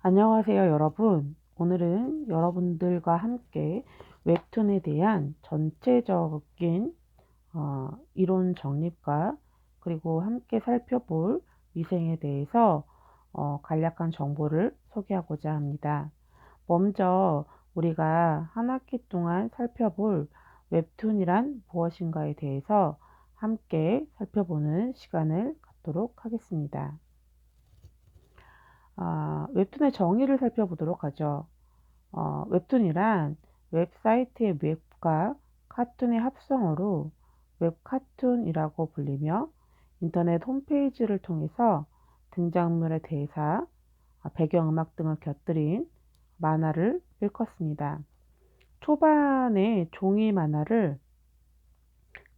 안녕하세요, 여러분. 오늘은 여러분들과 함께 웹툰에 대한 전체적인 이론 정립과 그리고 함께 살펴볼 위생에 대해서 간략한 정보를 소개하고자 합니다. 먼저 우리가 한 학기 동안 살펴볼 웹툰이란 무엇인가에 대해서 함께 살펴보는 시간을 갖도록 하겠습니다. 웹툰의 정의를 살펴보도록 하죠. 웹툰이란 웹사이트의 웹과 카툰의 합성어로 웹카툰이라고 불리며 인터넷 홈페이지를 통해서 등장인물의 대사, 배경음악 등을 곁들인 만화를 일컫습니다. 초반에 종이 만화를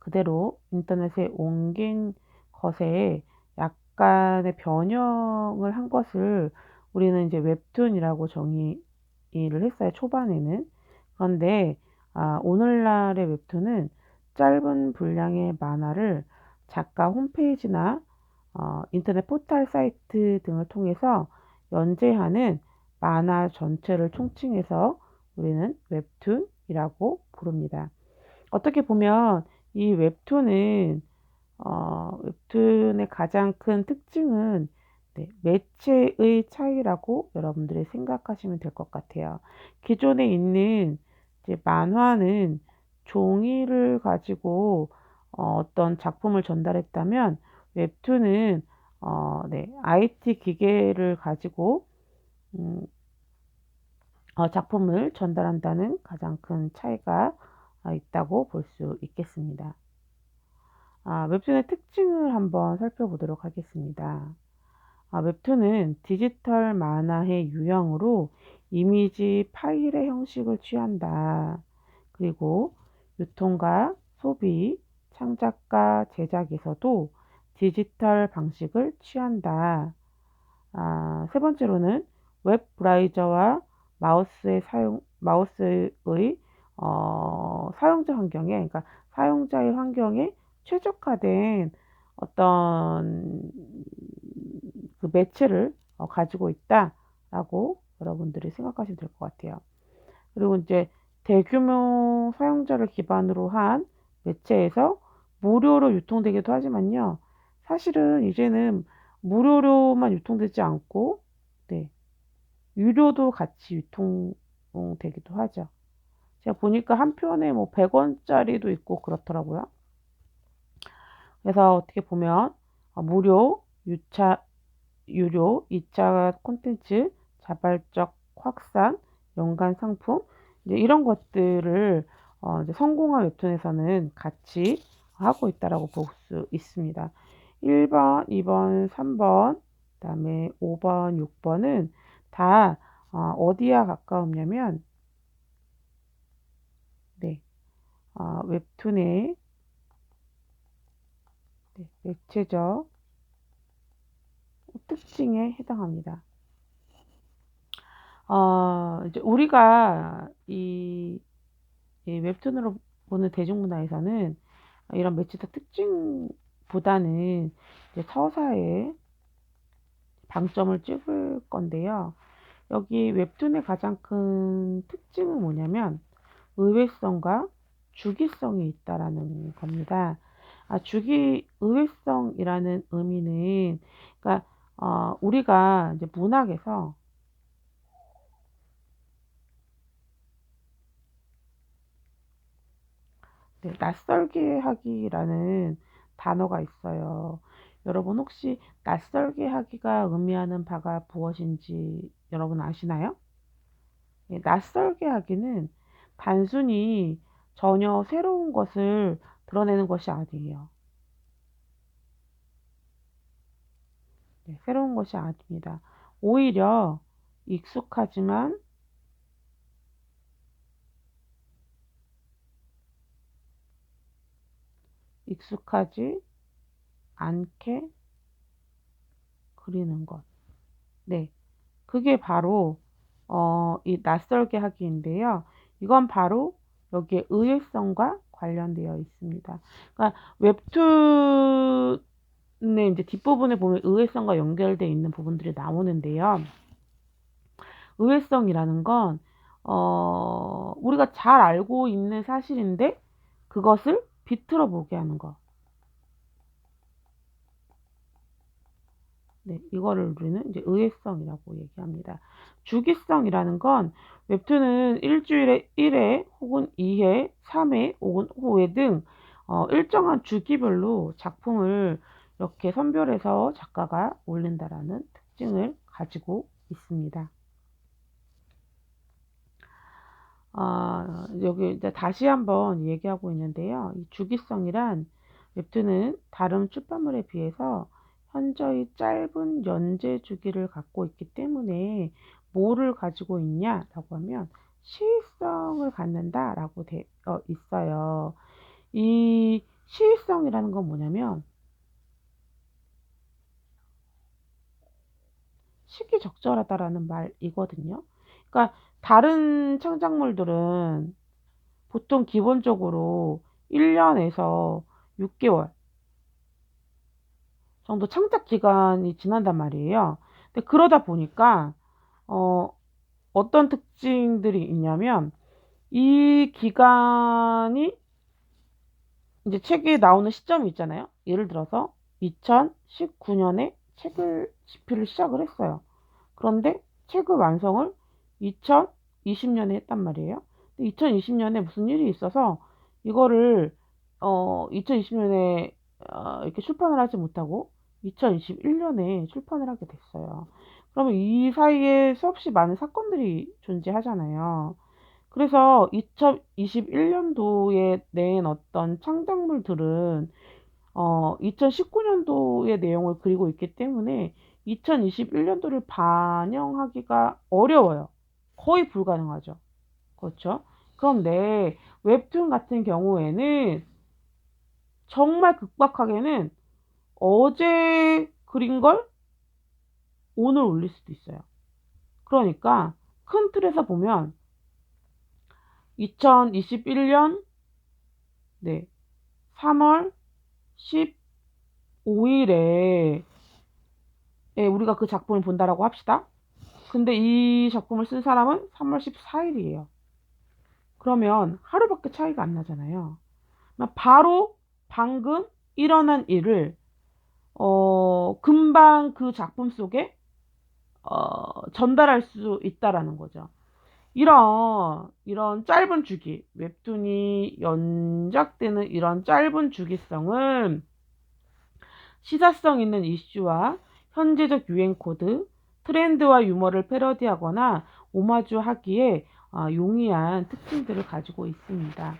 그대로 인터넷에 옮긴 것에 약간의 변형을 한 것을 우리는 이제 웹툰이라고 정의를 했어요. 초반에는. 그런데 오늘날의 웹툰은 짧은 분량의 만화를 작가 홈페이지나 인터넷 포털 사이트 등을 통해서 연재하는 만화 전체를 총칭해서 우리는 웹툰이라고 부릅니다. 어떻게 보면 이 웹툰의 가장 큰 특징은 매체의 차이라고 여러분들이 생각하시면 될 것 같아요. 기존에 있는 이제 만화는 종이를 가지고 어떤 작품을 전달했다면 웹툰은 IT 기계를 가지고 음, 작품을 전달한다는 가장 큰 차이가 있다고 볼 수 있겠습니다. 웹툰의 특징을 한번 살펴보도록 하겠습니다. 웹툰은 디지털 만화의 유형으로 이미지 파일의 형식을 취한다. 그리고 유통과 소비, 창작과 제작에서도 디지털 방식을 취한다. 세 번째로는 웹 브라우저와 마우스의 사용자 환경에, 그러니까 사용자의 환경에 최적화된 어떤 그 매체를 가지고 있다라고 여러분들이 생각하시면 될 것 같아요. 그리고 이제 대규모 사용자를 기반으로 한 매체에서 무료로 유통되기도 하지만요. 사실은 이제는 무료로만 유통되지 않고, 네, 유료도 같이 유통되기도 하죠. 제가 보니까 한 편에 뭐 100원짜리도 있고 그렇더라고요. 그래서 어떻게 보면 무료, 유료, 2차 콘텐츠, 자발적 확산, 연간 상품, 이제 이런 것들을 이제 성공한 웹툰에서는 같이 하고 있다라고 볼 수 있습니다. 1번, 2번, 3번, 그다음에 5번, 6번은 다 어디와 가까우냐면 네, 웹툰의 매체적 특징에 해당합니다. 이제 우리가 이 웹툰으로 보는 대중문화에서는 이런 매체적 특징보다는 이제 서사의 방점을 찍을 건데요. 여기 웹툰의 가장 큰 특징은 뭐냐면 의외성과 주기성이 있다라는 겁니다. 의외성이라는 의미는 그러니까 우리가 이제 문학에서 낯설게 하기라는 단어가 있어요. 여러분 혹시 낯설게 하기가 의미하는 바가 무엇인지 여러분 아시나요? 낯설게 하기는 단순히 전혀 새로운 것을 드러내는 것이 아니에요. 새로운 것이 아닙니다. 오히려 익숙하지만 익숙하지 않게 그리는 것. 네, 그게 바로 이 낯설게 하기인데요. 이건 바로 여기에 의외성과 관련되어 있습니다. 그러니까 웹툰의 이제 뒷부분에 보면 의외성과 연결되어 있는 부분들이 나오는데요. 의외성이라는 건, 우리가 잘 알고 있는 사실인데, 그것을 비틀어 보게 하는 거. 네, 이거를 우리는 이제 의외성이라고 얘기합니다. 주기성이라는 건 웹툰은 일주일에 1회 혹은 2회, 3회 혹은 5회 등 일정한 주기별로 작품을 이렇게 선별해서 작가가 올린다라는 특징을 가지고 있습니다. 여기 이제 다시 한번 얘기하고 있는데요. 이 주기성이란 웹툰은 다른 출판물에 비해서 현저히 짧은 연재 주기를 갖고 있기 때문에 뭐를 가지고 있냐라고 하면 시의성을 갖는다라고 되어 있어요. 이 시의성이라는 건 뭐냐면 시기적절하다라는 말이거든요. 그러니까 다른 창작물들은 보통 기본적으로 1년에서 6개월 정도 창작 기간이 지난단 말이에요. 근데 그러다 보니까 어, 어떤 특징들이 있냐면 이 기간이 이제 책이 나오는 시점이 있잖아요. 예를 들어서 2019년에 책을 집필을 시작을 했어요. 그런데 책의 완성을 2020년에 했단 말이에요. 2020년에 무슨 일이 있어서 이거를 2020년에 이렇게 출판을 하지 못하고 2021년에 출판을 하게 됐어요. 그러면 이 사이에 수없이 많은 사건들이 존재하잖아요. 그래서 2021년도에 낸 어떤 창작물들은 2019년도의 내용을 그리고 있기 때문에 2021년도를 반영하기가 어려워요. 거의 불가능하죠. 그렇죠? 그런데 웹툰 같은 경우에는 정말 극박하게는 어제 그린 걸 오늘 올릴 수도 있어요. 그러니까 큰 틀에서 보면 2021년 네, 3월 15일에 우리가 그 작품을 본다라고 합시다. 근데 이 작품을 쓴 사람은 3월 14일이에요. 그러면 하루밖에 차이가 안 나잖아요. 바로 방금 일어난 일을 금방 그 작품 속에 전달할 수 있다라는 거죠. 이런 짧은 주기, 웹툰이 연작되는 이런 짧은 주기성은 시사성 있는 이슈와 현재적 유행 코드, 트렌드와 유머를 패러디하거나 오마주하기에 용이한 특징들을 가지고 있습니다.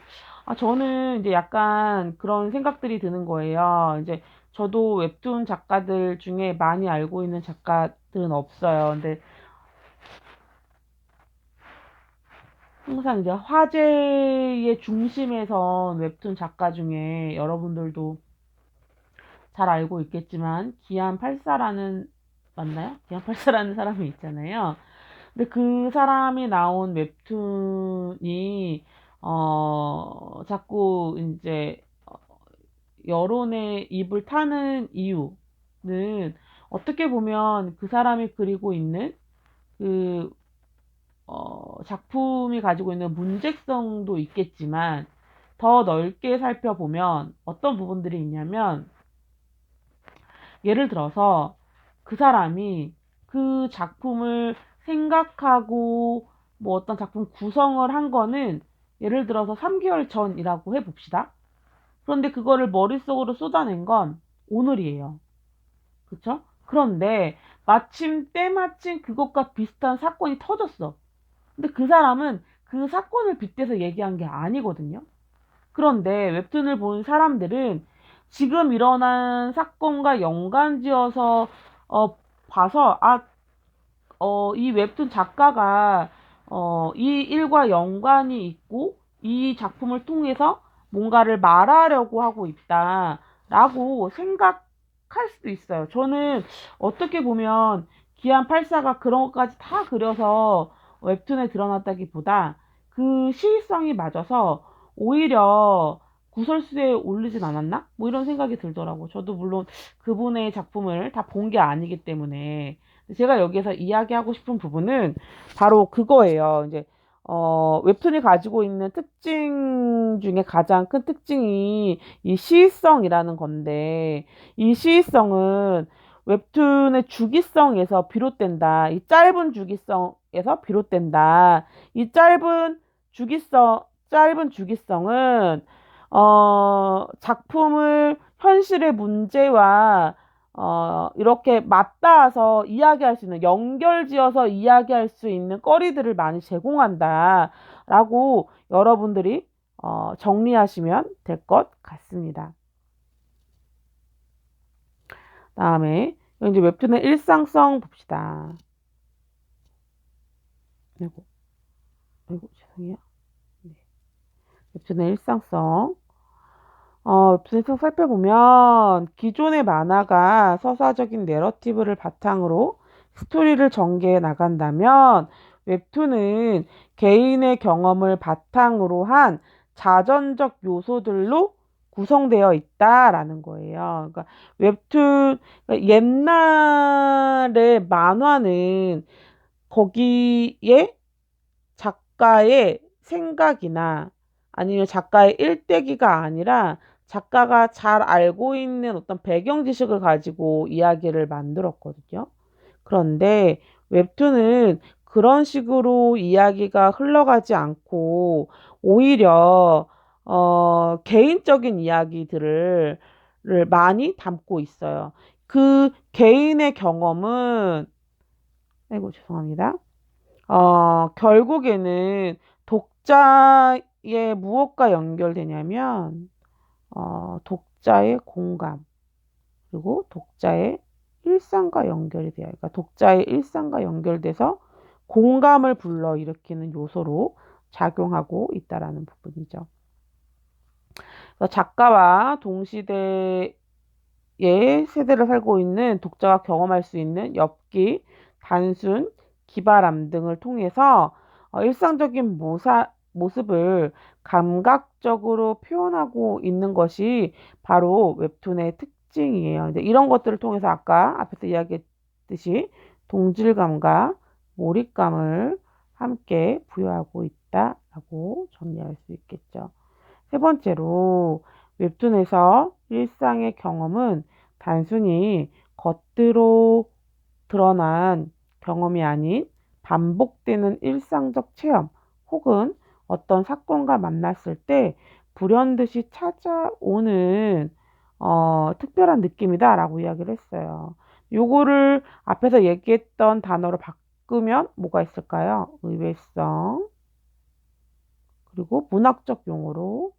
저는 이제 약간 그런 생각들이 드는 거예요. 이제 저도 웹툰 작가들 중에 많이 알고 있는 작가들은 없어요. 근데 항상 이제 화제의 중심에 선 웹툰 작가 중에 여러분들도 잘 알고 있겠지만 기안84라는 맞나요? 기안84라는 사람이 있잖아요. 근데 그 사람이 나온 웹툰이 자꾸 이제 여론의 입을 타는 이유는 어떻게 보면 그 사람이 그리고 있는 그 작품이 가지고 있는 문제성도 있겠지만 더 넓게 살펴보면 어떤 부분들이 있냐면 예를 들어서 그 사람이 그 작품을 생각하고 뭐 어떤 작품 구성을 한 거는 예를 들어서 3개월 전이라고 해봅시다. 그런데 그거를 머릿속으로 쏟아낸 건 오늘이에요. 그쵸? 그런데 마침 때마침 그것과 비슷한 사건이 터졌어. 근데 그 사람은 그 사건을 빗대서 얘기한 게 아니거든요. 그런데 웹툰을 본 사람들은 지금 일어난 사건과 연관지어서 봐서 이 웹툰 작가가 이 일과 연관이 있고 이 작품을 통해서 뭔가를 말하려고 하고 있다라고 생각할 수도 있어요. 저는 어떻게 보면 기안84가 그런 것까지 다 그려서 웹툰에 드러났다기보다 그 시의성이 맞아서 오히려 구설수에 올리진 않았나? 뭐 이런 생각이 들더라고. 저도 물론 그분의 작품을 다 본 게 아니기 때문에. 제가 여기서 이야기하고 싶은 부분은 바로 그거예요. 이제, 웹툰이 가지고 있는 특징 중에 가장 큰 특징이 이 시의성이라는 건데, 이 시의성은 웹툰의 주기성에서 비롯된다. 이 짧은 주기성에서 비롯된다. 이 짧은 주기성은, 작품을 현실의 문제와, 이렇게 맞닿아서 이야기할 수 있는, 연결지어서 이야기할 수 있는 거리들을 많이 제공한다. 라고 여러분들이, 정리하시면 될 것 같습니다. 다음에, 이제 웹툰의 일상성 봅시다. 아이고, 아이고, 죄송해요. 네. 웹툰의 일상성. 웹툰에서 살펴보면 기존의 만화가 서사적인 내러티브를 바탕으로 스토리를 전개해 나간다면 웹툰은 개인의 경험을 바탕으로 한 자전적 요소들로 구성되어 있다라는 거예요. 그러니까 그러니까 옛날의 만화는 거기에 작가의 생각이나 아니면 작가의 일대기가 아니라 작가가 잘 알고 있는 어떤 배경 지식을 가지고 이야기를 만들었거든요. 그런데 웹툰은 그런 식으로 이야기가 흘러가지 않고 오히려 개인적인 이야기들을 많이 담고 있어요. 그 개인의 경험은 아이고 죄송합니다. 결국에는 독자의 무엇과 연결되냐면, 독자의 공감, 그리고 독자의 일상과 연결이 돼요. 그러니까 독자의 일상과 연결돼서 공감을 불러일으키는 요소로 작용하고 있다라는 부분이죠. 그래서 작가와 동시대의 세대를 살고 있는 독자가 경험할 수 있는 엽기, 단순, 기발함 등을 통해서 일상적인 모습을 감각적으로 표현하고 있는 것이 바로 웹툰의 특징이에요. 근데 이런 것들을 통해서 아까 앞에서 이야기했듯이 동질감과 몰입감을 함께 부여하고 있다라고 정리할 수 있겠죠. 세 번째로 웹툰에서 일상의 경험은 단순히 겉으로 드러난 경험이 아닌 반복되는 일상적 체험 혹은 어떤 사건과 만났을 때 불현듯이 찾아오는 특별한 느낌이다라고 이야기를 했어요. 요거를 앞에서 얘기했던 단어로 바꾸면 뭐가 있을까요? 의외성, 그리고 문학적 용어로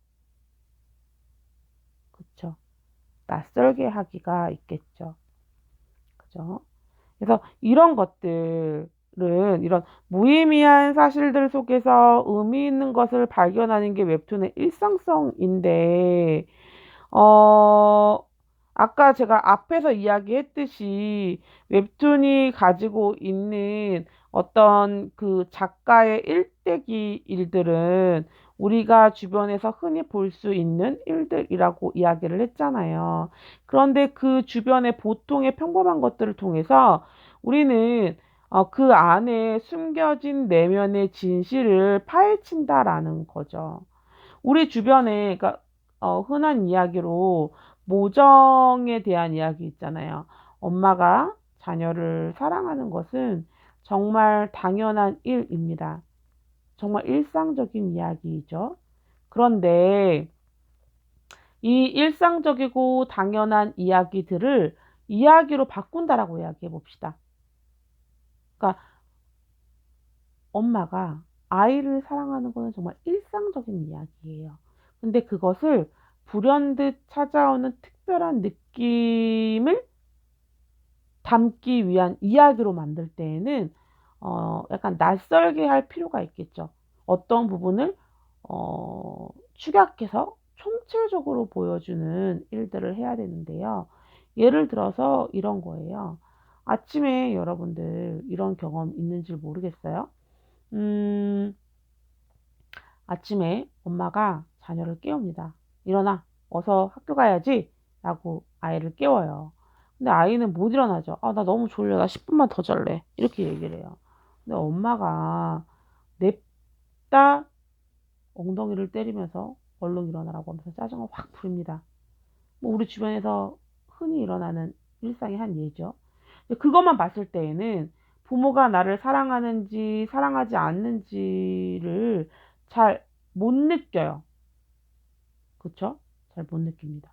그쵸. 낯설게 하기가 있겠죠. 그죠? 그래서 이런 것들은 이런 무의미한 사실들 속에서 의미 있는 것을 발견하는 게 웹툰의 일상성인데, 어, 아까 제가 앞에서 이야기했듯이 웹툰이 가지고 있는 어떤 그 작가의 일대기 일들은 우리가 주변에서 흔히 볼 수 있는 일들이라고 이야기를 했잖아요. 그런데 그 주변의 보통의 평범한 것들을 통해서 우리는 그 안에 숨겨진 내면의 진실을 파헤친다라는 거죠. 우리 주변에, 그러니까 흔한 이야기로 모정에 대한 이야기 있잖아요. 엄마가 자녀를 사랑하는 것은 정말 당연한 일입니다. 정말 일상적인 이야기이죠. 그런데 이 일상적이고 당연한 이야기들을 이야기로 바꾼다라고 이야기해 봅시다. 그러니까 엄마가 아이를 사랑하는 것은 정말 일상적인 이야기예요. 근데 그것을 불현듯 찾아오는 특별한 느낌을 담기 위한 이야기로 만들 때에는 약간 낯설게 할 필요가 있겠죠. 어떤 부분을 축약해서 총체적으로 보여주는 일들을 해야 되는데요. 예를 들어서 이런 거예요. 아침에 여러분들 이런 경험 있는지 모르겠어요. 음, 아침에 엄마가 자녀를 깨웁니다. 일어나. 어서 학교 가야지. 라고 아이를 깨워요. 근데 아이는 못 일어나죠. 아, 나 너무 졸려. 나 10분만 더 잘래. 이렇게 얘기를 해요. 근데 엄마가 냅다 엉덩이를 때리면서 얼른 일어나라고 하면서 짜증을 확 부립니다. 뭐 우리 주변에서 흔히 일어나는 일상의 한 예죠. 근데 그것만 봤을 때에는 부모가 나를 사랑하는지 사랑하지 않는지를 잘 못 느껴요. 그쵸? 잘 못 느낍니다.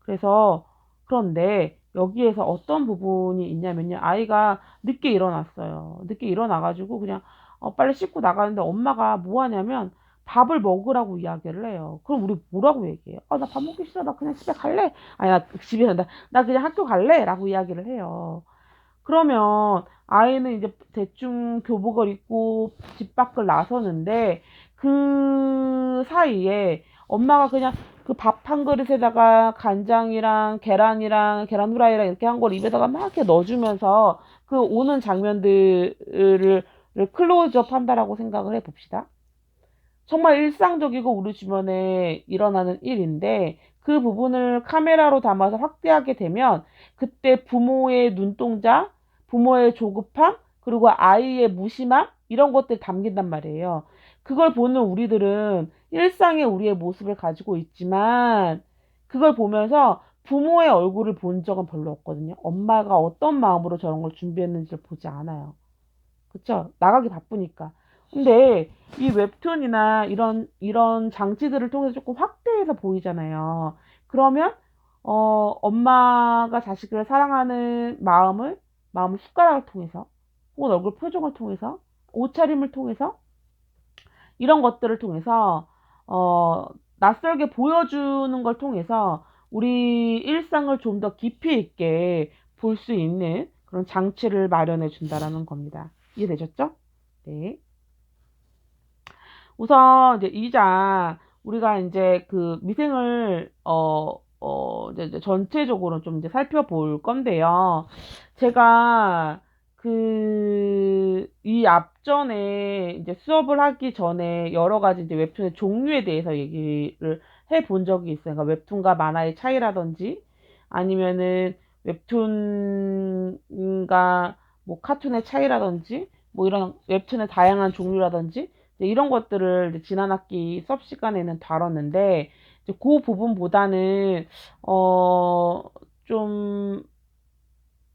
그래서 그런데 여기에서 어떤 부분이 있냐면요. 아이가 늦게 일어났어요. 늦게 일어나가지고 그냥 빨리 씻고 나가는데 엄마가 뭐 하냐면 밥을 먹으라고 이야기를 해요. 그럼 우리 뭐라고 얘기해요? 아, 나 밥 먹기 싫어. 나 그냥 집에 갈래. 아니, 나 집에 간다. 나 그냥 학교 갈래. 라고 이야기를 해요. 그러면 아이는 이제 대충 교복을 입고 집 밖을 나서는데 그 사이에 엄마가 그냥 그 밥 한 그릇에다가 간장이랑 계란이랑 계란 후라이랑 이렇게 한 걸 입에다가 막 이렇게 넣어주면서 그 오는 장면들을 클로즈업 한다라고 생각을 해 봅시다. 정말 일상적이고 우리 주변에 일어나는 일인데 그 부분을 카메라로 담아서 확대하게 되면 그때 부모의 눈동자, 부모의 조급함, 그리고 아이의 무심함 이런 것들 담긴단 말이에요. 그걸 보는 우리들은 일상의 우리의 모습을 가지고 있지만 그걸 보면서 부모의 얼굴을 본 적은 별로 없거든요. 엄마가 어떤 마음으로 저런 걸 준비했는지를 보지 않아요. 그쵸? 나가기 바쁘니까. 근데 이 웹툰이나 이런 장치들을 통해서 조금 확대해서 보이잖아요. 그러면, 엄마가 자식을 사랑하는 마음을 숟가락을 통해서, 혹은 얼굴 표정을 통해서, 옷차림을 통해서, 이런 것들을 통해서, 어, 낯설게 보여주는 걸 통해서 우리 일상을 좀 더 깊이 있게 볼 수 있는 그런 장치를 마련해 준다라는 겁니다. 이해되셨죠? 네. 우선 이제 이자 우리가 이제 그 미생을 이제 전체적으로 좀 이제 살펴볼 건데요. 제가 이 앞전에 이제 수업을 하기 전에 여러 가지 이제 웹툰의 종류에 대해서 얘기를 해 본 적이 있어요. 그러니까 웹툰과 만화의 차이라든지 아니면은 웹툰과 뭐 카툰의 차이라든지 뭐 이런 웹툰의 다양한 종류라든지 이제 이런 것들을 이제 지난 학기 수업 시간에는 다뤘는데 이제 그 부분보다는 어 좀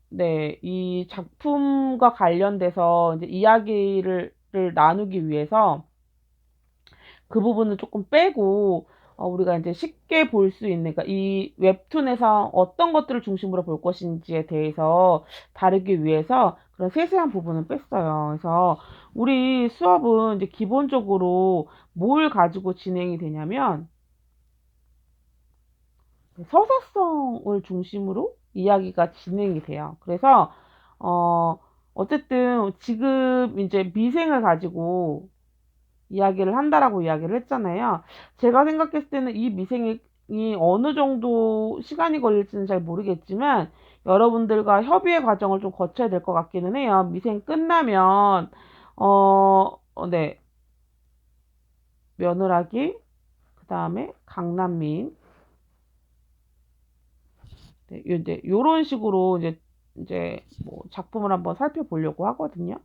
네, 이 작품과 관련돼서 이제 이야기를 나누기 위해서 그 부분을 조금 빼고 우리가 이제 쉽게 볼 수 있는 그러니까 이 웹툰에서 어떤 것들을 중심으로 볼 것인지에 대해서 다루기 위해서 그런 세세한 부분은 뺐어요. 그래서 우리 수업은 이제 기본적으로 뭘 가지고 진행이 되냐면 서사성을 중심으로 이야기가 진행이 돼요. 그래서 어 어쨌든 지금 이제 미생을 가지고 이야기를 한다라고 이야기를 했잖아요. 제가 생각했을 때는 이 미생이 어느 정도 시간이 걸릴지는 잘 모르겠지만 여러분들과 협의의 과정을 좀 거쳐야 될 것 같기는 해요. 미생 끝나면 네, 며느라기, 그 다음에 강남민, 네, 이제 요런 식으로 이제 뭐 작품을 한번 살펴보려고 하거든요.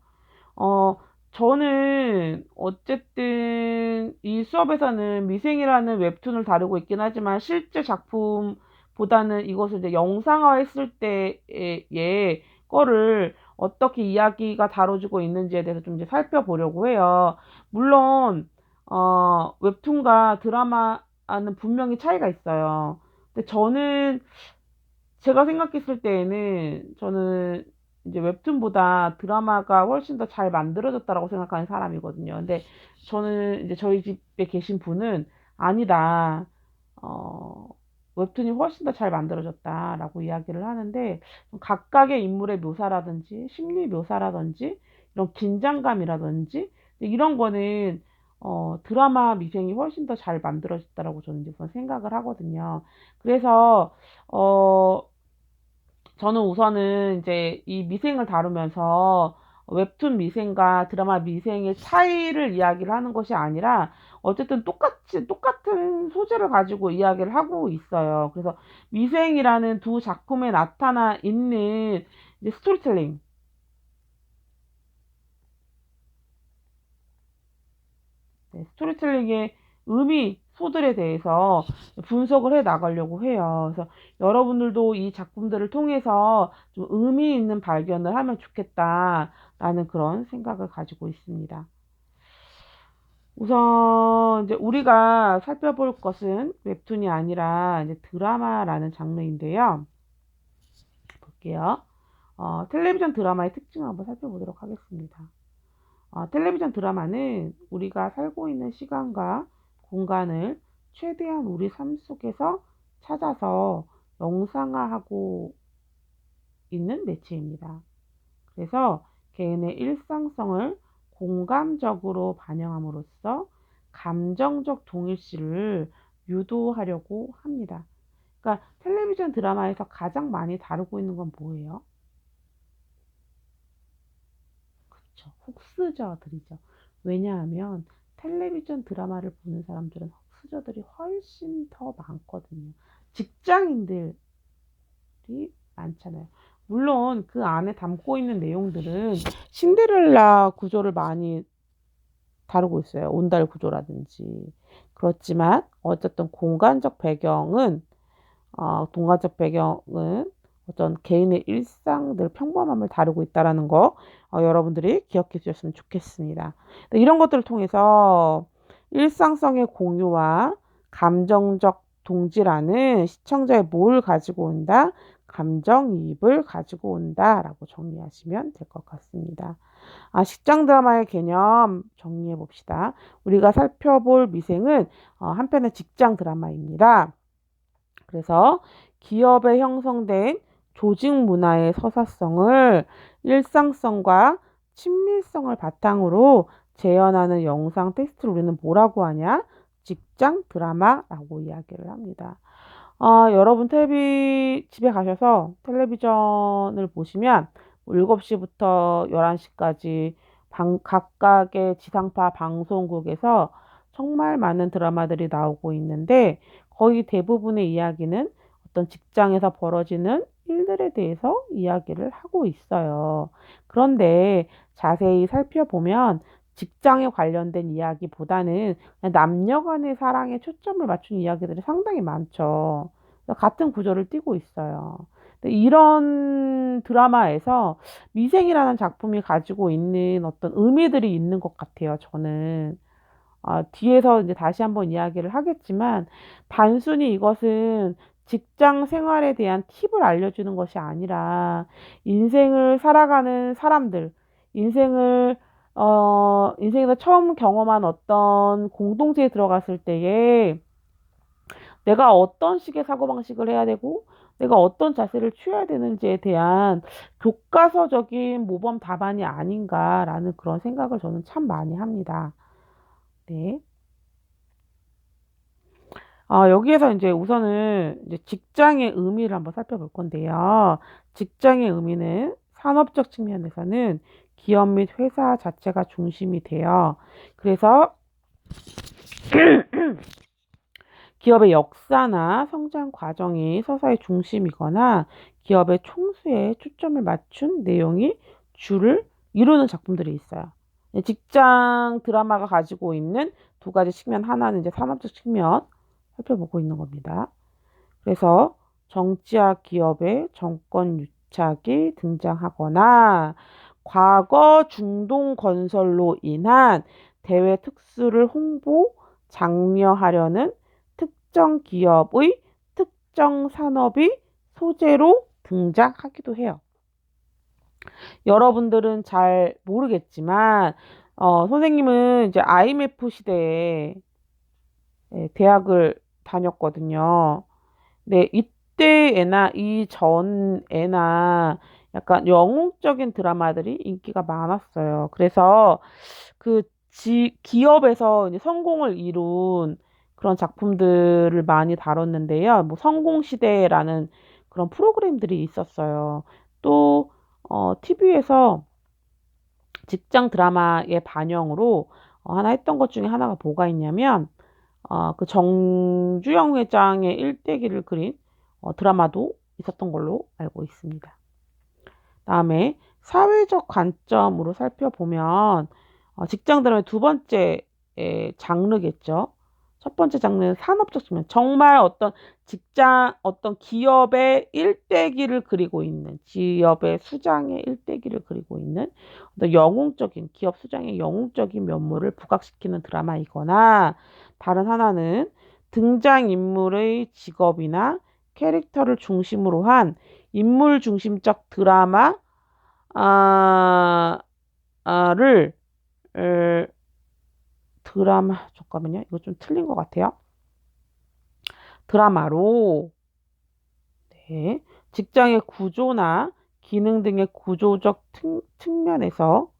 어, 저는 어쨌든 이 수업에서는 미생이라는 웹툰을 다루고 있긴 하지만 실제 작품보다는 이것을 이제 영상화했을 때의 거를 어떻게 이야기가 다뤄지고 있는지에 대해서 좀 이제 살펴보려고 해요. 물론 웹툰과 드라마는 분명히 차이가 있어요. 근데 제가 생각했을 때에는 저는 이제 웹툰보다 드라마가 훨씬 더 잘 만들어졌다라고 생각하는 사람이거든요. 근데 저는 이제 저희 집에 계신 분은 아니다. 어, 웹툰이 훨씬 더 잘 만들어졌다라고 이야기를 하는데 각각의 인물의 묘사라든지 심리 묘사라든지 이런 긴장감이라든지 이런 거는 드라마 미생이 훨씬 더 잘 만들어졌다라고 저는 이제 우선 생각을 하거든요. 그래서 어, 저는 우선은 이제 이 미생을 다루면서 웹툰 미생과 드라마 미생의 차이를 이야기를 하는 것이 아니라 어쨌든 똑같은 소재를 가지고 이야기를 하고 있어요. 그래서 미생이라는 두 작품에 나타나 있는 이제 스토리텔링, 네, 스토리텔링의 의미, 소들에 대해서 분석을 해 나가려고 해요. 그래서 여러분들도 이 작품들을 통해서 좀 의미 있는 발견을 하면 좋겠다라는 그런 생각을 가지고 있습니다. 우선 이제 우리가 살펴볼 것은 웹툰이 아니라 이제 드라마라는 장르인데요. 볼게요. 텔레비전 드라마의 특징을 한번 살펴보도록 하겠습니다. 텔레비전 드라마는 우리가 살고 있는 시간과 공간을 최대한 우리 삶 속에서 찾아서 영상화하고 있는 매체입니다. 그래서 개인의 일상성을 공감적으로 반영함으로써 감정적 동일시를 유도하려고 합니다. 그러니까 텔레비전 드라마에서 가장 많이 다루고 있는 건 뭐예요? 그쵸. 흑수저들이죠. 왜냐하면 텔레비전 드라마를 보는 사람들은 흑수저들이 훨씬 더 많거든요. 직장인들이 많잖아요. 물론 그 안에 담고 있는 내용들은 신데렐라 구조를 많이 다루고 있어요. 온달 구조라든지. 그렇지만 어쨌든 공간적 배경은 어떤 개인의 일상들 평범함을 다루고 있다라는 거 여러분들이 기억해 주셨으면 좋겠습니다. 이런 것들을 통해서 일상성의 공유와 감정적 동지라는 시청자의 뭘 가지고 온다? 감정이입을 가지고 온다라고 정리하시면 될 것 같습니다. 직장 드라마의 개념 정리해 봅시다. 우리가 살펴볼 미생은 한편의 직장 드라마입니다. 그래서 기업에 형성된 조직 문화의 서사성을 일상성과 친밀성을 바탕으로 재현하는 영상 텍스트를 우리는 뭐라고 하냐? 직장 드라마라고 이야기를 합니다. 여러분 집에 가셔서 텔레비전을 보시면 7시부터 11시까지 각각의 지상파 방송국에서 정말 많은 드라마들이 나오고 있는데 거의 대부분의 이야기는 어떤 직장에서 벌어지는 일들에 대해서 이야기를 하고 있어요. 그런데 자세히 살펴보면 직장에 관련된 이야기보다는 남녀 간의 사랑에 초점을 맞춘 이야기들이 상당히 많죠. 같은 구조를 띠고 있어요. 이런 드라마에서 미생이라는 작품이 가지고 있는 어떤 의미들이 있는 것 같아요, 저는. 뒤에서 이제 다시 한번 이야기를 하겠지만, 단순히 이것은 직장 생활에 대한 팁을 알려주는 것이 아니라, 인생을 살아가는 사람들, 인생에서 처음 경험한 어떤 공동체에 들어갔을 때에 내가 어떤 식의 사고방식을 해야 되고, 내가 어떤 자세를 취해야 되는지에 대한 교과서적인 모범 답안이 아닌가라는 그런 생각을 저는 참 많이 합니다. 네. 여기에서 이제 우선은 이제 직장의 의미를 한번 살펴볼 건데요. 직장의 의미는 산업적 측면에서는 기업 및 회사 자체가 중심이 돼요. 그래서 기업의 역사나 성장 과정이 서사의 중심이거나 기업의 총수에 초점을 맞춘 내용이 주를 이루는 작품들이 있어요. 직장 드라마가 가지고 있는 두 가지 측면, 하나는 이제 산업적 측면 살펴보고 있는 겁니다. 그래서 정치와 기업의 정권 유착이 등장하거나 과거 중동 건설로 인한 대외 특수를 장려하려는 특정 기업의 특정 산업이 소재로 등장하기도 해요. 여러분들은 잘 모르겠지만, 선생님은 이제 IMF 시대에 대학을 다녔거든요. 네, 이때에나 이전에나 약간 영웅적인 드라마들이 인기가 많았어요. 그래서 그 기업에서 이제 성공을 이룬 그런 작품들을 많이 다뤘는데요. 뭐 성공시대라는 그런 프로그램들이 있었어요. 또 TV에서 직장 드라마의 반영으로 하나 했던 것 중에 하나가 뭐가 있냐면 그 정주영 회장의 일대기를 그린 드라마도 있었던 걸로 알고 있습니다. 다음에 사회적 관점으로 살펴보면 직장 드라마의 두 번째 장르겠죠. 첫 번째 장르는 산업적 측면. 정말 어떤 기업의 일대기를 그리고 있는, 기업의 수장의 일대기를 그리고 있는 어떤 영웅적인, 기업 수장의 영웅적인 면모를 부각시키는 드라마이거나, 다른 하나는 등장인물의 직업이나 캐릭터를 중심으로 한 인물 중심적 드라마, 아, 를, 잠깐만요. 이거 좀 틀린 것 같아요. 드라마로, 네, 직장의 구조나 기능 등의 구조적 측면에서,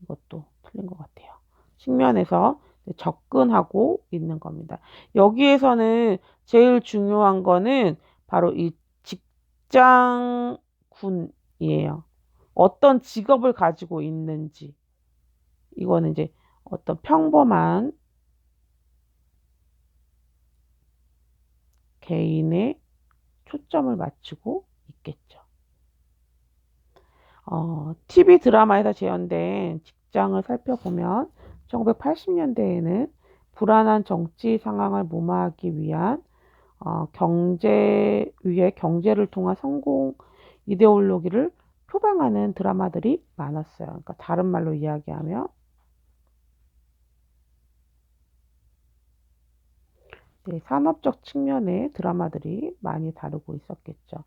이것도 틀린 것 같아요. 측면에서 접근하고 있는 겁니다. 여기에서는 제일 중요한 거는 바로 이 직장군이에요. 어떤 직업을 가지고 있는지. 이거는 이제 어떤 평범한 개인의 초점을 맞추고 있겠죠. TV 드라마에서 재현된 직장을 살펴보면 1980년대에는 불안한 정치 상황을 무마하기 위한 경제를 통한 성공 이데올로기를 표방하는 드라마들이 많았어요. 그러니까 다른 말로 이야기하면 네, 산업적 측면의 드라마들이 많이 다루고 있었겠죠.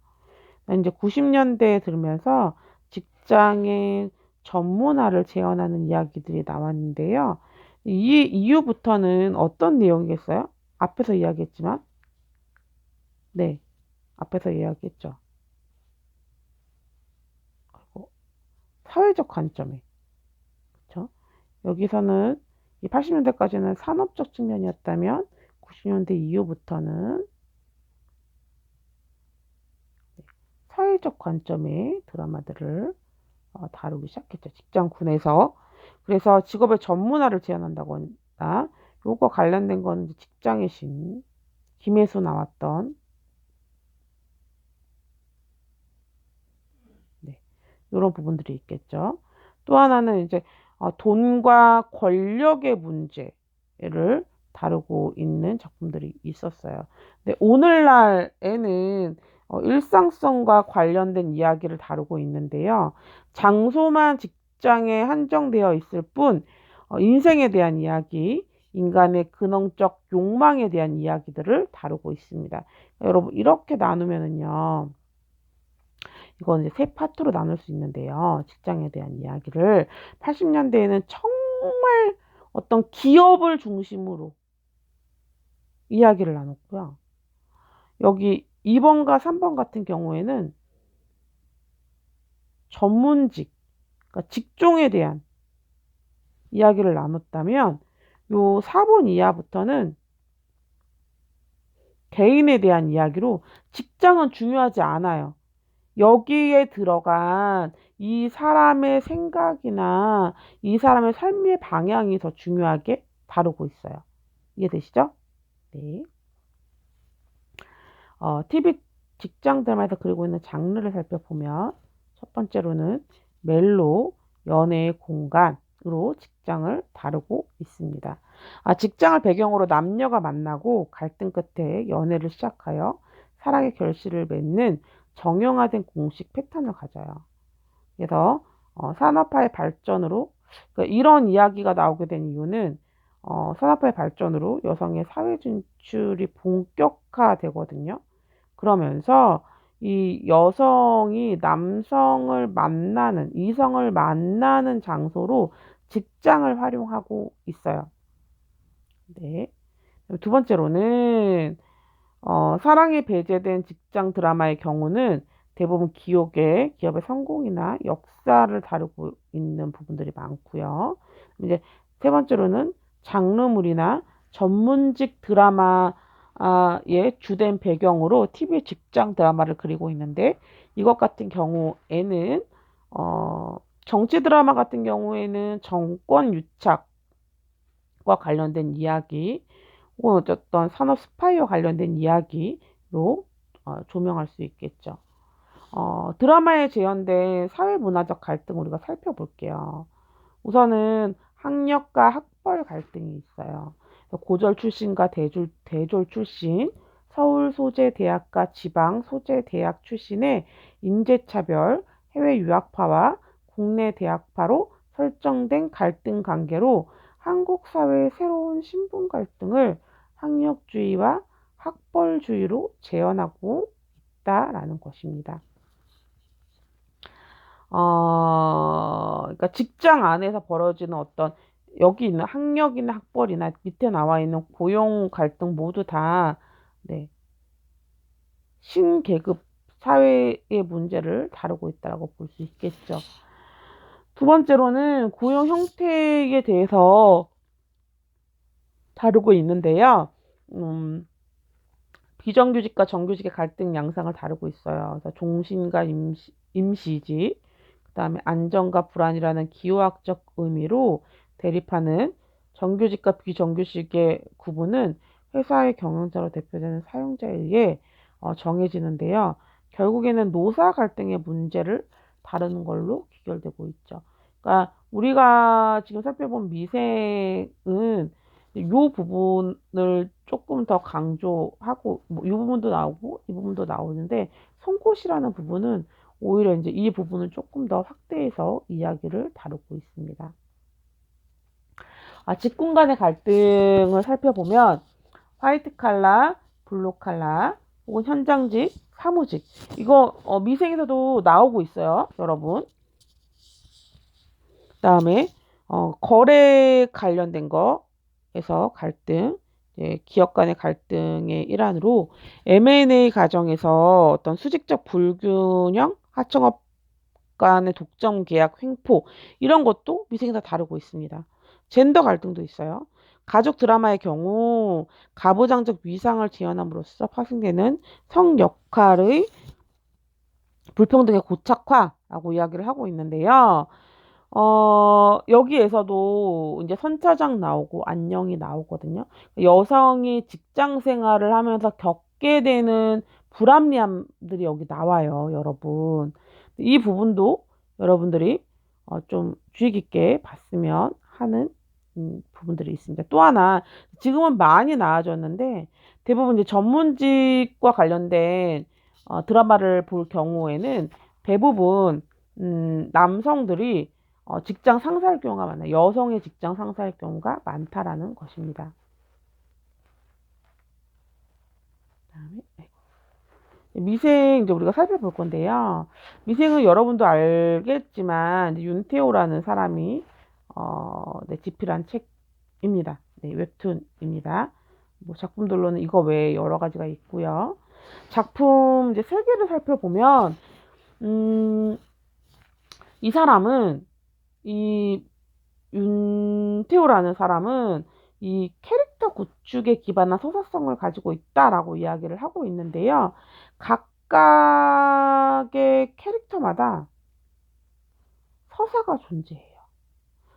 이제 90년대에 들면서 직장의 전문화를 재현하는 이야기들이 나왔는데요. 이 이후부터는 어떤 내용이겠어요? 앞에서 이야기했지만, 네, 앞에서 이야기했죠. 그리고 사회적 관점에, 그렇죠? 여기서는 이 80년대까지는 산업적 측면이었다면 90년대 이후부터는 사회적 관점의 드라마들을 다루기 시작했죠. 직장군에서. 그래서 직업의 전문화를 제안한다고 한다. 요거 관련된 건 직장의 신, 김혜수 나왔던 네, 이런 부분들이 있겠죠. 또 하나는 이제 돈과 권력의 문제를 다루고 있는 작품들이 있었어요. 근데 오늘날에는 일상성과 관련된 이야기를 다루고 있는데요. 장소만 직장에 한정되어 있을 뿐 인생에 대한 이야기, 인간의 근원적 욕망에 대한 이야기들을 다루고 있습니다. 여러분 이렇게 나누면은요. 이건 이제 세 파트로 나눌 수 있는데요. 직장에 대한 이야기를 80년대에는 정말 어떤 기업을 중심으로 이야기를 나눴고요. 여기 2번과 3번 같은 경우에는 전문직, 그러니까 직종에 대한 이야기를 나눴다면 요 4번 이하부터는 개인에 대한 이야기로 직장은 중요하지 않아요. 여기에 들어간 이 사람의 생각이나 이 사람의 삶의 방향이 더 중요하게 다루고 있어요. 이해되시죠? 네. TV 직장 드라마에서 그리고 있는 장르를 살펴보면 첫 번째로는 멜로, 연애의 공간으로 직장을 다루고 있습니다. 직장을 배경으로 남녀가 만나고 갈등 끝에 연애를 시작하여 사랑의 결실을 맺는 정형화된 공식 패턴을 가져요. 그래서 산업화의 발전으로 그러니까 이런 이야기가 나오게 된 이유는 산업화의 발전으로 여성의 사회 진출이 본격화되거든요. 그러면서 이 여성이 남성을 만나는, 이성을 만나는 장소로 직장을 활용하고 있어요. 네. 두 번째로는 사랑이 배제된 직장 드라마의 경우는 대부분 기업의 성공이나 역사를 다루고 있는 부분들이 많고요. 이제 세 번째로는 장르물이나 전문직 드라마의 주된 배경으로 TV 직장 드라마를 그리고 있는데 이것 같은 경우에는 정치 드라마 같은 경우에는 정권 유착과 관련된 이야기, 혹은 어떤 산업 스파이와 관련된 이야기로 조명할 수 있겠죠. 드라마에 재현된 사회문화적 갈등을 우리가 살펴볼게요. 우선은 학력과 학벌 갈등이 있어요. 고졸 출신과 대졸 출신, 서울 소재 대학과 지방 소재 대학 출신의 인재차별, 해외 유학파와 국내 대학파로 설정된 갈등 관계로 한국 사회의 새로운 신분 갈등을 학력주의와 학벌주의로 재현하고 있다라는 것입니다. 그러니까 직장 안에서 벌어지는 어떤 여기 있는 학력이나 학벌이나 밑에 나와 있는 고용 갈등 모두 다 네, 신계급 사회의 문제를 다루고 있다고 볼 수 있겠죠. 두 번째로는 고용 형태에 대해서 다루고 있는데요. 비정규직과 정규직의 갈등 양상을 다루고 있어요. 그래서 종신과 임시직, 그다음에 안정과 불안이라는 기호학적 의미로 대립하는 정규직과 비정규직의 구분은 회사의 경영자로 대표되는 사용자에 의해 정해지는데요. 결국에는 노사 갈등의 문제를 다루는 걸로 귀결되고 있죠. 그러니까 우리가 지금 살펴본 미생은 이 부분을 조금 더 강조하고 뭐 이 부분도 나오고 이 부분도 나오는데 송곳이라는 부분은 오히려 이제 이 부분을 조금 더 확대해서 이야기를 다루고 있습니다. 직군 간의 갈등을 살펴보면 화이트 칼라, 블루 칼라, 혹은 현장직, 사무직 이거 미생에서도 나오고 있어요, 여러분. 그다음에 거래 관련된 거에서 갈등, 기업 간의 갈등의 일환으로 M&A 과정에서 어떤 수직적 불균형, 하청업 간의 독점 계약 횡포 이런 것도 미생에서 다루고 있습니다. 젠더 갈등도 있어요. 가족 드라마의 경우 가부장적 위상을 재현함으로써 파생되는 성 역할의 불평등의 고착화라고 이야기를 하고 있는데요. 여기에서도 이제 선차장 나오고 안녕이 나오거든요. 여성이 직장 생활을 하면서 겪게 되는 불합리함들이 여기 나와요, 여러분. 이 부분도 여러분들이 좀 주의 깊게 봤으면 하는 부분들이 있습니다. 또 하나, 지금은 많이 나아졌는데 대부분 이제 전문직과 관련된 드라마를 볼 경우에는 대부분 남성들이 직장 상사일 경우가 많아요. 여성의 직장 상사일 경우가 많다라는 것입니다. 그다음에 미생 이제 우리가 살펴볼 건데요. 미생은 여러분도 알겠지만 윤태호라는 사람이 집필한 책입니다. 네, 웹툰입니다. 뭐 작품들로는 이거 외에 여러 가지가 있고요. 작품 이제 설계를 살펴보면 이 사람은 이 윤태호라는 사람은 이 캐릭터 구축에 기반한 서사성을 가지고 있다라고 이야기를 하고 있는데요. 각각의 캐릭터마다 서사가 존재해요.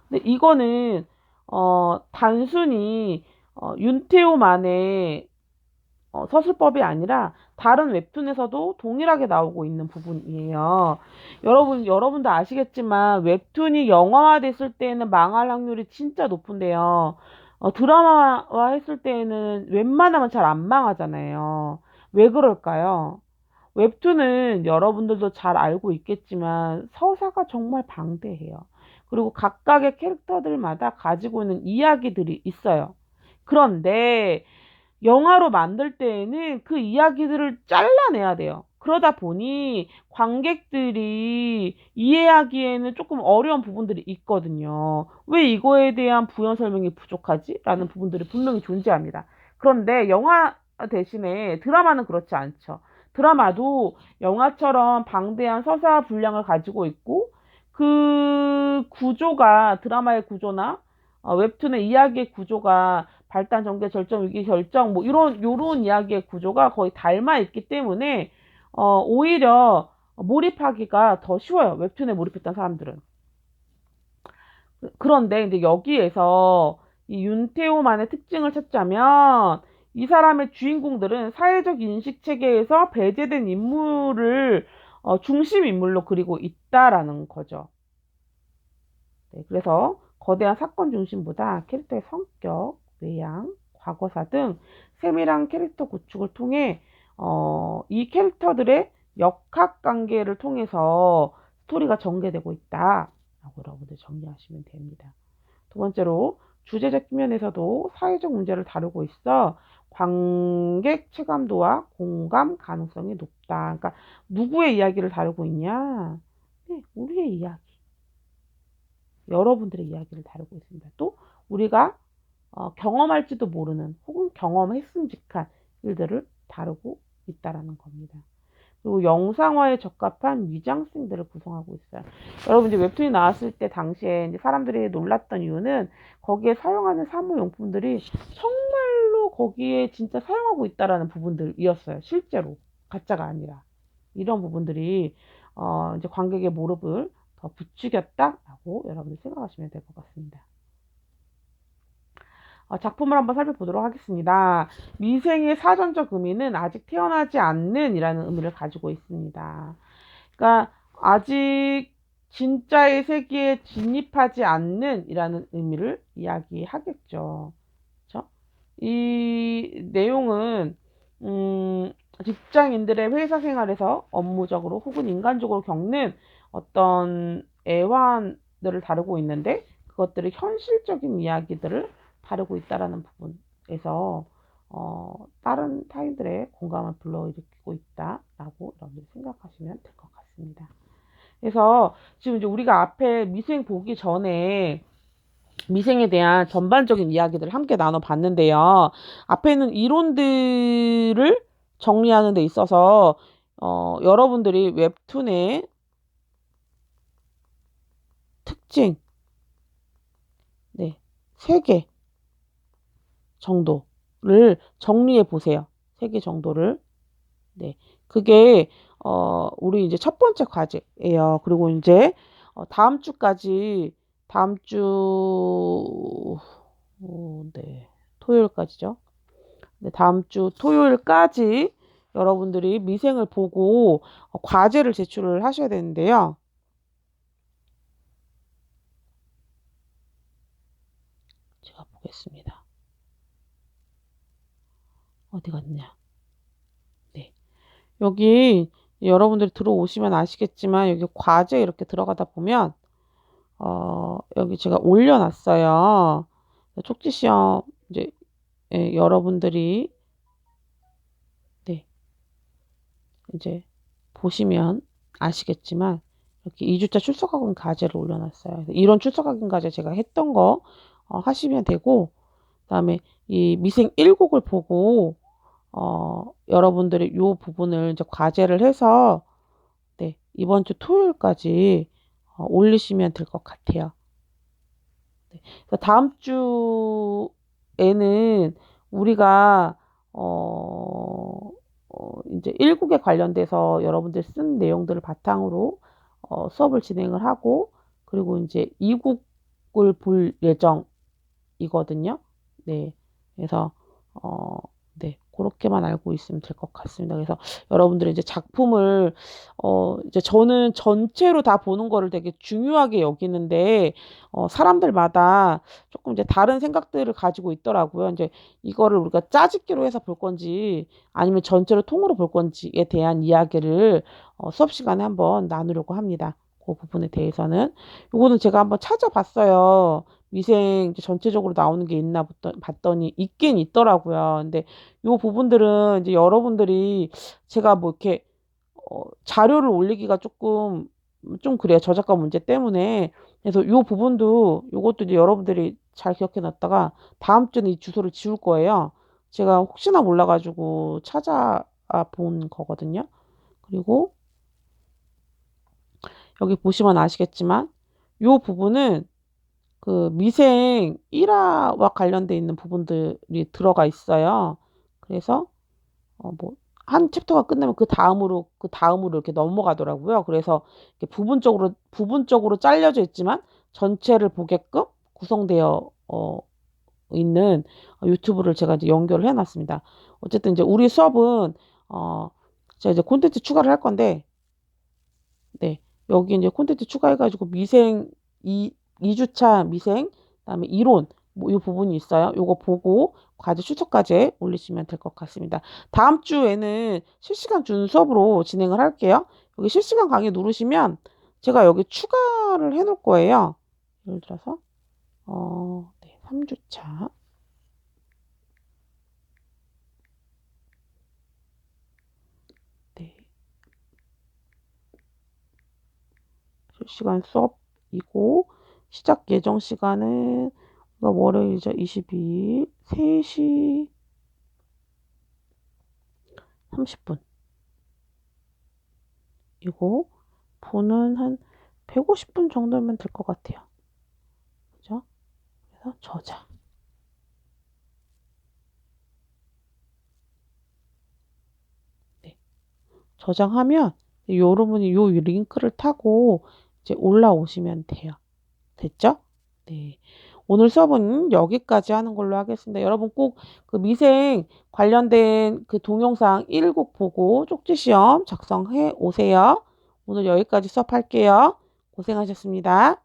근데 이거는 단순히 윤태호만의 서술법이 아니라 다른 웹툰에서도 동일하게 나오고 있는 부분이에요. 여러분도 아시겠지만 웹툰이 영화화 됐을 때는 망할 확률이 진짜 높은데요. 드라마화 했을 때는 웬만하면 잘 안 망하잖아요. 왜 그럴까요? 웹툰은 여러분들도 잘 알고 있겠지만 서사가 정말 방대해요. 그리고 각각의 캐릭터들마다 가지고 있는 이야기들이 있어요. 그런데 영화로 만들 때에는 그 이야기들을 잘라내야 돼요. 그러다 보니 관객들이 이해하기에는 조금 어려운 부분들이 있거든요. 왜 이거에 대한 부연 설명이 부족하지? 라는 부분들이 분명히 존재합니다. 그런데 영화 대신에 드라마는 그렇지 않죠. 드라마도 영화처럼 방대한 서사 분량을 가지고 있고 그 구조가 드라마의 구조나 웹툰의 이야기의 구조가 발단, 전개, 절정, 위기, 결정 뭐 요런 이야기의 구조가 거의 닮아 있기 때문에 오히려 몰입하기가 더 쉬워요. 웹툰에 몰입했던 사람들은. 그런데 이제 여기에서 이 윤태호만의 특징을 찾자면 이 사람의 주인공들은 사회적 인식 체계에서 배제된 인물을 중심 인물로 그리고 있다라는 거죠. 네, 그래서 거대한 사건 중심보다 캐릭터의 성격, 외양, 과거사 등 세밀한 캐릭터 구축을 통해 이 캐릭터들의 역학 관계를 통해서 스토리가 전개되고 있다라고 여러분들 정리하시면 됩니다. 두 번째로 주제적 측면에서도 사회적 문제를 다루고 있어 관객 체감도와 공감 가능성이 높다. 그러니까 누구의 이야기를 다루고 있냐? 네, 우리의 이야기. 여러분들의 이야기를 다루고 있습니다. 또 우리가 경험할지도 모르는 혹은 경험했음직한 일들을 다루고 있다라는 겁니다. 그리고 영상화에 적합한 위장생들을 구성하고 있어요. 여러분 이제 웹툰이 나왔을 때 당시에 이제 사람들이 놀랐던 이유는 거기에 사용하는 사무용품들이 정말로 거기에 진짜 사용하고 있다라는 부분들이었어요. 실제로 가짜가 아니라 이런 부분들이 이제 관객의 몰입을 더 부추겼다라고 여러분들 생각하시면 될 것 같습니다. 작품을 한번 살펴보도록 하겠습니다. 미생의 사전적 의미는 아직 태어나지 않는 이라는 의미를 가지고 있습니다. 그러니까 아직 진짜의 세계에 진입하지 않는 이라는 의미를 이야기하겠죠. 그렇죠? 이 내용은 직장인들의 회사 생활에서 업무적으로 혹은 인간적으로 겪는 어떤 애환들을 다루고 있는데 그것들을 현실적인 이야기들을 다루고 있다라는 부분에서 다른 타인들의 공감을 불러일으키고 있다라고 여러분들이 생각하시면 될 것 같습니다. 그래서 지금 이제 우리가 앞에 미생 보기 전에 미생에 대한 전반적인 이야기들을 함께 나눠봤는데요. 앞에는 이론들을 정리하는 데 있어서 여러분들이 웹툰의 특징, 네, 3개 정도를 정리해 보세요. 3개 정도를. 네. 그게, 우리 이제 첫 번째 과제예요. 그리고 이제, 다음 주까지, 다음 주, 네. 토요일까지죠. 네, 다음 주 토요일까지 여러분들이 미생을 보고 과제를 제출을 하셔야 되는데요. 제가 보겠습니다. 어디 갔냐? 네. 여기 여러분들이 들어오시면 아시겠지만 여기 과제 이렇게 들어가다 보면 여기 제가 올려놨어요. 촉지 시험 이제 여러분들이 네, 이제 보시면 아시겠지만 이렇게 2주차 출석학원 과제를 올려놨어요. 이런 출석학원 과제 제가 했던 거 하시면 되고 그다음에 이 미생 1곡을 보고 여러분들이 요 부분을 이제 과제를 해서 네, 이번 주 토요일까지 올리시면 될 것 같아요. 네. 다음 주에는 우리가 이제 1국에 관련돼서 여러분들 쓴 내용들을 바탕으로 수업을 진행을 하고 그리고 이제 2국을 볼 예정이거든요. 네. 그래서 네. 그렇게만 알고 있으면 될 것 같습니다. 그래서 여러분들이 이제 작품을 이제 저는 전체로 다 보는 거를 되게 중요하게 여기는데 사람들마다 조금 이제 다른 생각들을 가지고 있더라고요. 이제 이거를 우리가 짜집기로 해서 볼 건지 아니면 전체로 통으로 볼 건지에 대한 이야기를 수업 시간에 한번 나누려고 합니다. 그 부분에 대해서는 요거는 제가 한번 찾아봤어요. 위생 이제 전체적으로 나오는 게 있나 봤더니 있긴 있더라고요. 근데 요 부분들은 이제 여러분들이 제가 뭐 이렇게 자료를 올리기가 조금 좀 그래요. 저작권 문제 때문에. 그래서 요 부분도 요것도 이제 여러분들이 잘 기억해 놨다가 다음 주는 이 주소를 지울 거예요. 제가 혹시나 몰라가지고 찾아본 거거든요. 그리고 여기 보시면 아시겠지만 요 부분은 그 미생 1화와 관련돼 있는 부분들이 들어가 있어요. 그래서 뭐 한 챕터가 끝나면 그 다음으로 이렇게 넘어가더라고요. 그래서 이렇게 부분적으로 잘려져 있지만 전체를 보게끔 구성되어 있는 유튜브를 제가 이제 연결을 해놨습니다. 어쨌든 이제 우리 수업은 제가 이제 콘텐츠 추가를 할 건데, 네, 여기 이제 콘텐츠 추가해가지고 미생 2주차 미생, 그다음에 이론 뭐 이 부분이 있어요. 요거 보고 과제 추천까지 올리시면 될 것 같습니다. 다음 주에는 실시간 준 수업으로 진행을 할게요. 여기 실시간 강의 누르시면 제가 여기 추가를 해놓을 거예요. 예를 들어서 네, 3주차. 네, 실시간 수업이고 시작 예정 시간은 월요일이죠. 22일 3시 30분. 이거 보는 한 150분 정도면 될 것 같아요. 그죠? 그래서 저장. 네. 저장하면 여러분이 요 링크를 타고 이제 올라오시면 돼요. 됐죠? 네. 오늘 수업은 여기까지 하는 걸로 하겠습니다. 여러분 꼭 그 미생 관련된 그 동영상 1곡 보고 쪽지 시험 작성해 오세요. 오늘 여기까지 수업할게요. 고생하셨습니다.